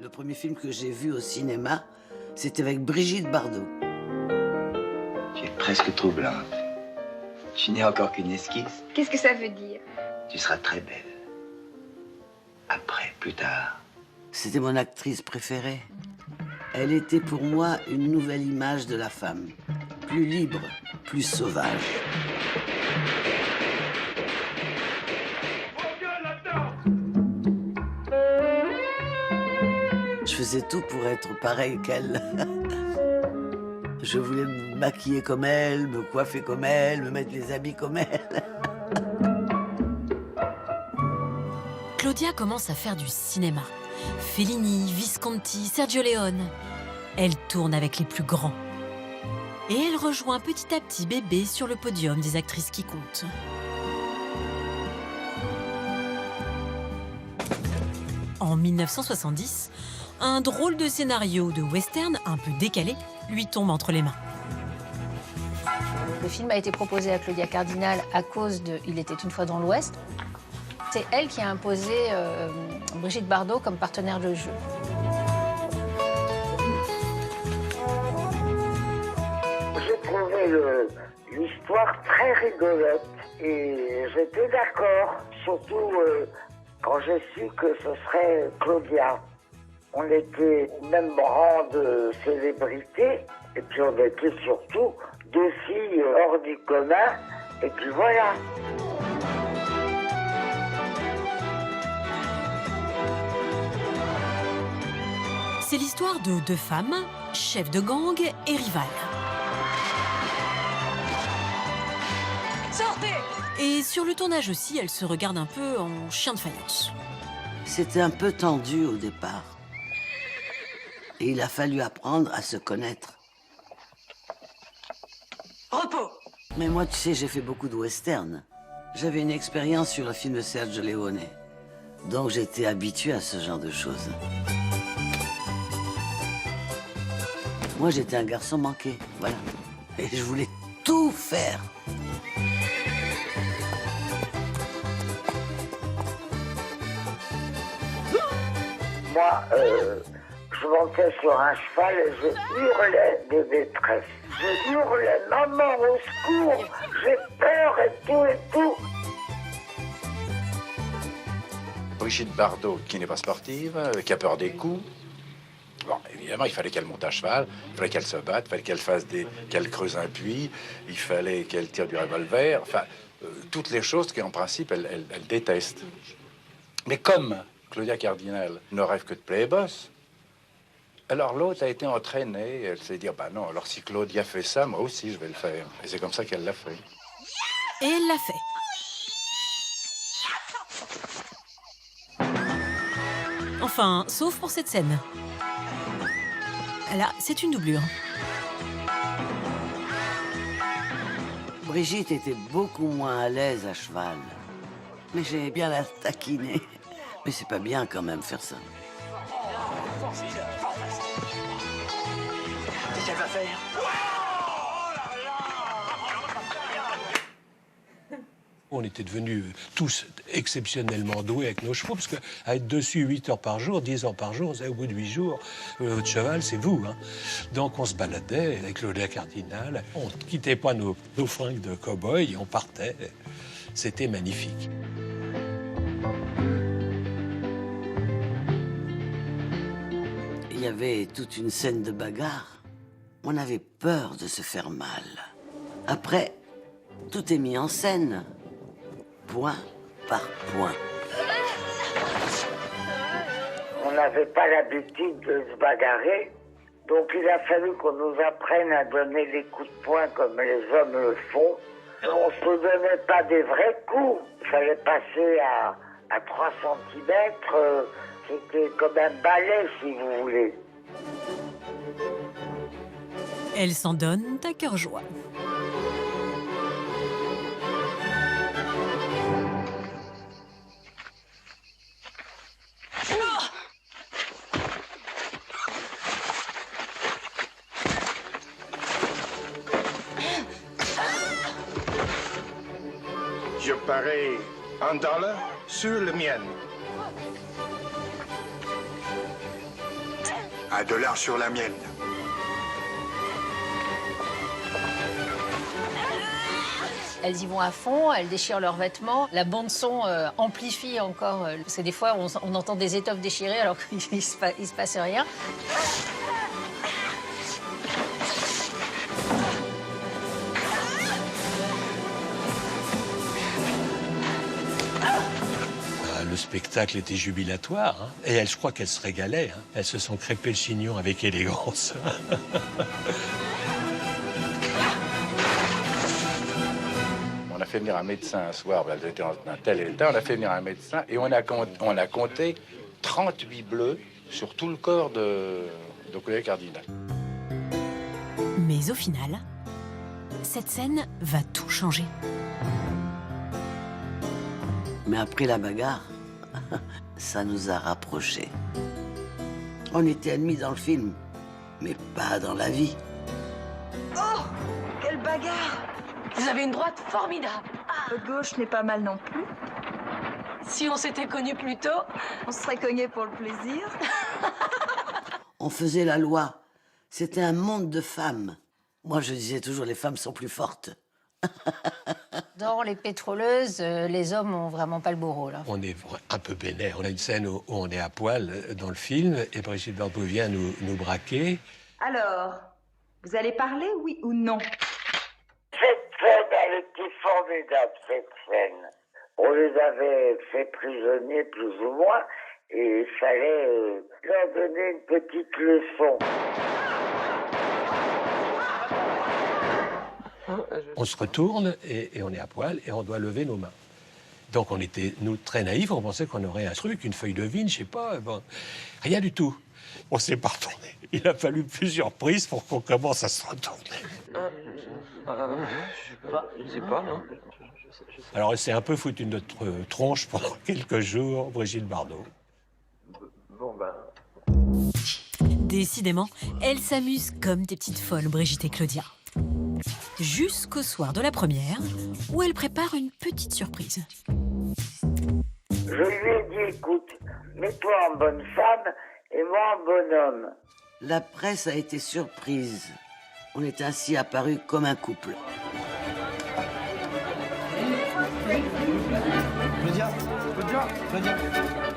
Le premier film que j'ai vu au cinéma, c'était avec Brigitte Bardot. Tu es presque troublante. Tu n'es encore qu'une esquisse. Qu'est-ce que ça veut dire? Tu seras très belle. Après, plus tard. C'était mon actrice préférée. Elle était pour moi une nouvelle image de la femme. Plus libre, plus sauvage. Je faisais tout pour être pareil qu'elle. Je voulais me maquiller comme elle, me coiffer comme elle, me mettre les habits comme elle. Claudia commence à faire du cinéma. Fellini, Visconti, Sergio Leone. Elle tourne avec les plus grands. Et elle rejoint petit à petit Bébé sur le podium des actrices qui comptent. En 1970, un drôle de scénario de western un peu décalé lui tombe entre les mains. Le film a été proposé à Claudia Cardinal à cause de Il était une fois dans l'Ouest. C'est elle qui a imposé Brigitte Bardot comme partenaire de jeu. J'ai trouvé l'histoire très rigolote et j'étais d'accord, surtout quand j'ai su que ce serait Claudia. On était au même rang de célébrité et puis on était surtout deux filles hors du commun et puis voilà. C'est l'histoire de deux femmes, chefs de gang et rivales. Sortez! Et sur le tournage aussi, elles se regardent un peu en chien de faïence. C'était un peu tendu au départ. Et il a fallu apprendre à se connaître. Repos! Mais moi, tu sais, j'ai fait beaucoup de western. J'avais une expérience sur le film de Sergio Leone. Donc j'étais habituée à ce genre de choses. Moi, j'étais un garçon manqué, voilà. Et je voulais tout faire. Moi, je montais sur un cheval et je hurlais de détresse. Je hurlais, maman, au secours, j'ai peur et tout et tout. Brigitte Bardot, qui n'est pas sportive, qui a peur des coups. Bon, évidemment, il fallait qu'elle monte à cheval, il fallait qu'elle se batte, il fallait qu'elle qu'elle creuse un puits, il fallait qu'elle tire du revolver, enfin, toutes les choses qu'en principe, elle déteste. Mais comme Claudia Cardinal ne rêve que de playboss, alors l'autre a été entraînée, elle s'est dit, bah non, alors si Claudia fait ça, moi aussi je vais le faire. Et c'est comme ça qu'elle l'a fait. Et elle l'a fait. Enfin, sauf pour cette scène. Là, c'est une doublure. Brigitte était beaucoup moins à l'aise à cheval. Mais j'ai bien la taquiner. Mais c'est pas bien quand même faire ça. Qu'est-ce qu'elle va faire? On était devenus tous exceptionnellement doués avec nos chevaux, parce qu'à être dessus 8 heures par jour, 10 heures par jour, vous savez, au bout de 8 jours, votre cheval, c'est vous. Hein. Donc on se baladait avec Claudia Cardinal, on ne quittait pas nos fringues de cow-boy, on partait. C'était magnifique. Il y avait toute une scène de bagarre. On avait peur de se faire mal. Après, tout est mis en scène. Point par point. On n'avait pas l'habitude de se bagarrer, donc il a fallu qu'on nous apprenne à donner des coups de poing comme les hommes le font. On ne se donnait pas des vrais coups, il fallait passer à 3 cm, c'était comme un balai si vous voulez. Elles s'en donnent à cœur joie. Je parie $1 sur le mien. $1 sur la mienne. Elles y vont à fond, elles déchirent leurs vêtements. La bande-son amplifie encore. Parce que des fois, on entend des étoffes déchirées alors qu'il ne se passe rien. Le spectacle était jubilatoire, hein. Et elles, je crois qu'elles se régalaient, hein. Elles se sont crêpées le chignon avec élégance. On a fait venir un médecin un soir, elle était dans un tel état, on a fait venir un médecin et on a compté 38 bleus sur tout le corps de Claudia Cardinal. Mais au final, cette scène va tout changer. Mais après la bagarre, ça nous a rapprochés. On était ennemis dans le film, mais pas dans la vie. Oh, quelle bagarre! Vous avez une droite formidable. Votre gauche n'est pas mal non plus. Si on s'était connus plus tôt, On se serait cogné pour le plaisir. On faisait la loi. C'était un monde de femmes. Moi, je disais toujours, les femmes sont plus fortes. Dans Les Pétroleuses, les hommes ont vraiment pas le beau rôle. Hein. On est un peu bénet. On a une scène où on est à poil dans le film et Brigitte Bardot vient nous braquer. Alors, vous allez parler, oui ou non? Cette scène, elle était formidable, cette scène. On les avait fait prisonniers plus ou moins et il fallait leur donner une petite leçon. On se retourne et on est à poil et on doit lever nos mains. Donc on était, nous, très naïfs, on pensait qu'on aurait un truc, une feuille de vigne, je sais pas, bon. Rien du tout. On s'est pas retourné. Il a fallu plusieurs prises pour qu'on commence à se retourner. Je sais pas, non. Alors elle s'est un peu foutue de notre tronche pendant quelques jours, Brigitte Bardot. Bon, ben... Décidément, elles s'amusent comme des petites folles, Brigitte et Claudia. Jusqu'au soir de la première, où elle prépare une petite surprise. Je lui ai dit, écoute, mets-toi en bonne femme et moi en bonhomme. La presse a été surprise. On est ainsi apparus comme un couple.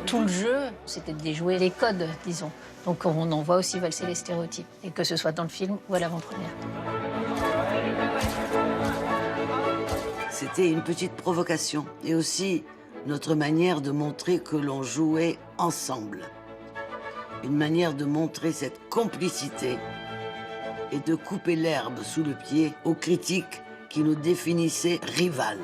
Tout le jeu, c'était de déjouer les codes, disons. Donc on en voit aussi valser les stéréotypes, et que ce soit dans le film ou à l'avant-première. C'était une petite provocation et aussi notre manière de montrer que l'on jouait ensemble. Une manière de montrer cette complicité et de couper l'herbe sous le pied aux critiques qui nous définissaient rivales.